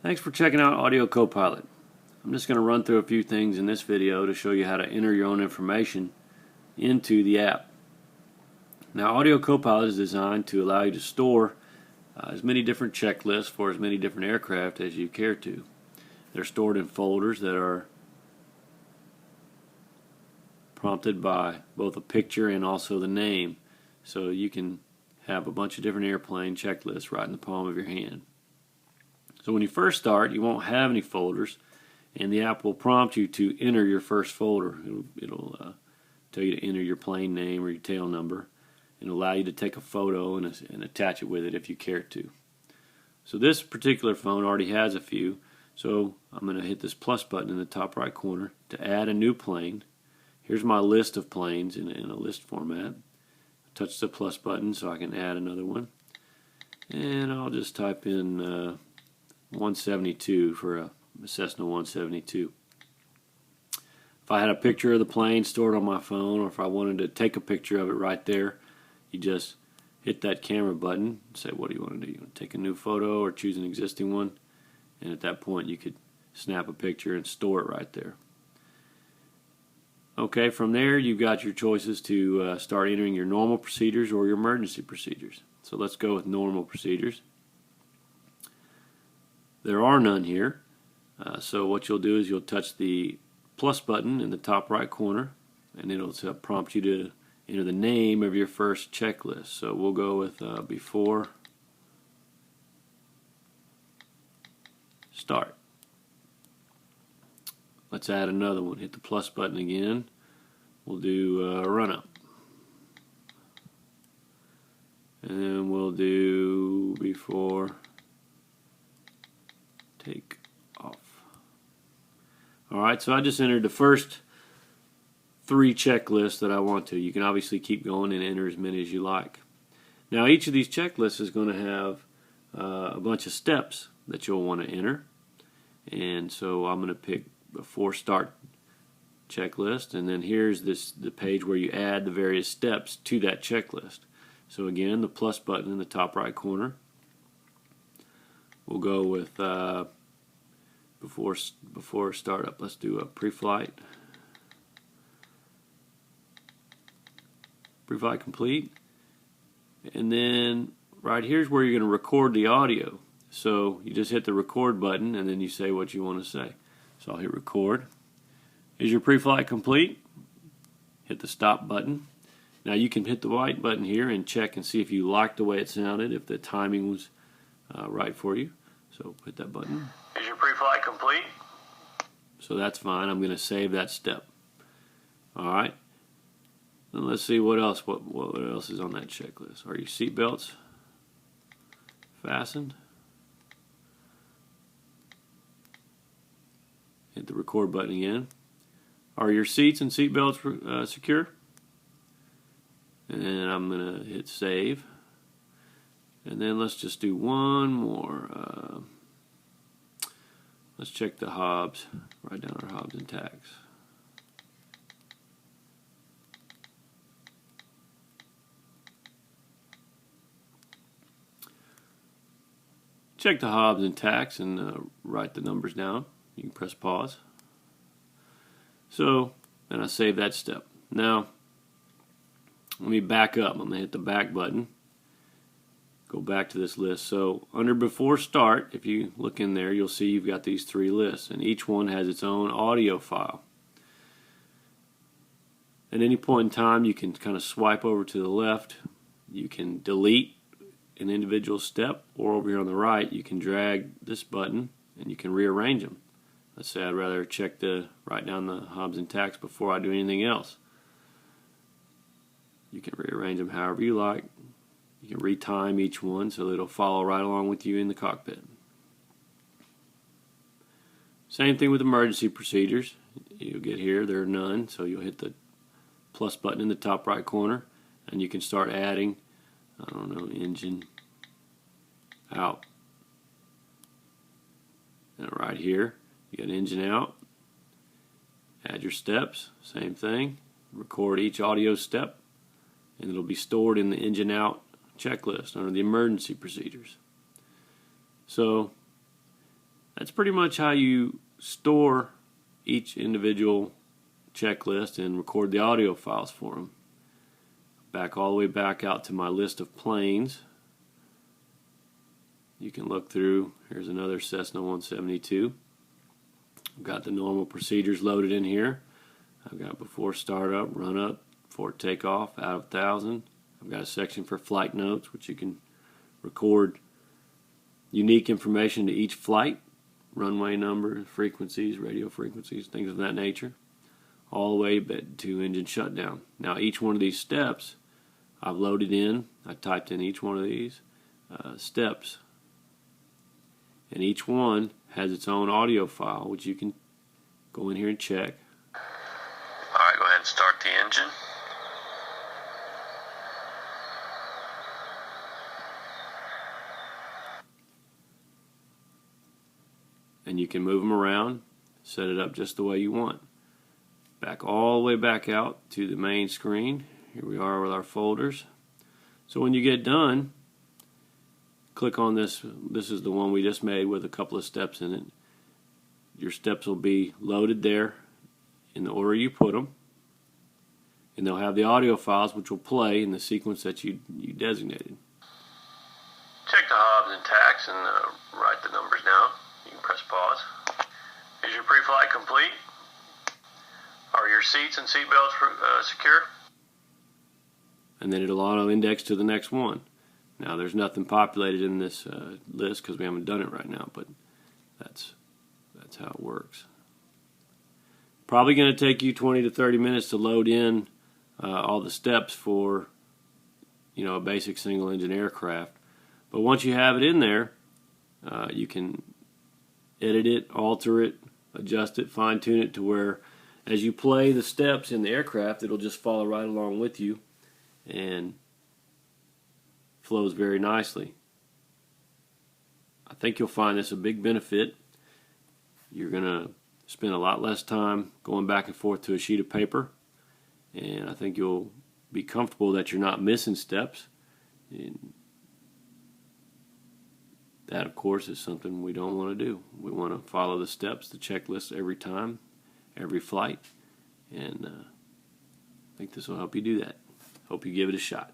Thanks for checking out AudioCoPilot. I'm just going to run through a few things in this video to show you how to enter your own information into the app. Now, AudioCoPilot is designed to allow you to store as many different checklists for as many different aircraft as you care to. They're stored in folders that are prompted by both a picture and also the name, so you can have a bunch of different airplane checklists right in the palm of your hand. So when you first start, you won't have any folders, and the app will prompt you to enter your first folder. It'll tell you to enter your plane name or your tail number, and allow you to take a photo and attach it with it if you care to. So this particular phone already has a few, so I'm going to hit this plus button in the top right corner to add a new plane. Here's my list of planes in a list format. Touch the plus button so I can add another one, and I'll just type in 172 for a Cessna 172. If I had a picture of the plane stored on my phone, or if I wanted to take a picture of it right there, you just hit that camera button and say, what do you want to do? You want to take a new photo or choose an existing one? And at that point you could snap a picture and store it right there. Okay, from there you've got your choices to start entering your normal procedures or your emergency procedures. So let's go with normal procedures. There are none here, so what you'll do is you'll touch the plus button in the top right corner, and it'll prompt you to enter the name of your first checklist. So we'll go with before start. Let's add another one. Hit the plus button again. We'll do run up, and then we'll do before take off. Alright, so I just entered the first 3 checklists that I want to. You can obviously keep going and enter as many as you like. Now each of these checklists is going to have a bunch of steps that you'll want to enter, and so I'm going to pick before start checklist, and then here's the page where you add the various steps to that checklist. So again, the plus button in the top right corner. We'll go with before startup. Let's do a pre-flight. Pre-flight complete. And then right here's where you're going to record the audio. So you just hit the record button and then you say what you want to say. So I'll hit record. Is your pre-flight complete? Hit the stop button. Now you can hit the white button here and check and see if you like the way it sounded, if the timing was right for you. So hit that button. Is your pre-flight complete? So that's fine. I'm going to save that step. Alright. Then let's see what else. What else is on that checklist? Are your seatbelts fastened? Hit the record button again. Are your seats and seatbelts secure? And I'm going to hit save. And then let's just do one more. Let's check the hobs. Write down our hobs and tags. Check the hobs and tags and write the numbers down. You can press pause. So, then I save that step. Now, let me back up. I'm going to hit the back button. Go back to this list. So under before start, if you look in there, you'll see you've got these 3 lists, and each one has its own audio file. At any point in time, you can kind of swipe over to the left. You can delete an individual step, or over here on the right, you can drag this button and you can rearrange them. Let's say I'd rather write down the hobs and tags before I do anything else. You can rearrange them however you like. You can retime each one so that it'll follow right along with you in the cockpit. Same thing with emergency procedures. You'll get here, there are none, so you'll hit the plus button in the top right corner and you can start adding, I don't know, engine out. And right here, you got engine out. Add your steps, same thing. Record each audio step, and it'll be stored in the engine out checklist under the emergency procedures. So That's pretty much how you store each individual checklist and record the audio files for them. Back all the way back out to my list of planes. You can look through. Here's another Cessna 172. I've got the normal procedures loaded in here. I've got before startup, run up, before takeoff, out of 1,000. I've got a section for flight notes, which you can record unique information to each flight, runway number, frequencies, radio frequencies, things of that nature, all the way to engine shutdown. Now each one of these steps I've loaded in. I typed in each one of these steps, and each one has its own audio file, which you can go in here and check. Alright, go ahead and start the engine. And you can move them around, set it up just the way you want. Back all the way back out to the main screen. Here we are with our folders. So when you get done, click on this. This is the one we just made with a couple of steps in it. Your steps will be loaded there in the order you put them, and they'll have the audio files which will play in the sequence that you designated. Check the hobs and tacks and write the numbers down. You can press pause. Is your pre-flight complete? Are your seats and seat belts secure? And then it'll auto-index to the next one. Now there's nothing populated in this list because we haven't done it right now, but that's how it works. Probably going to take you 20 to 30 minutes to load in all the steps for a basic single-engine aircraft. But once you have it in there, you can edit it, alter it, adjust it, fine-tune it to where as you play the steps in the aircraft, it'll just follow right along with you and flows very nicely. I think you'll find this a big benefit. You're going to spend a lot less time going back and forth to a sheet of paper, and I think you'll be comfortable that you're not missing steps. And that, of course, is something we don't want to do. We want to follow the steps, the checklist every time, every flight, and I think this will help you do that. Hope you give it a shot.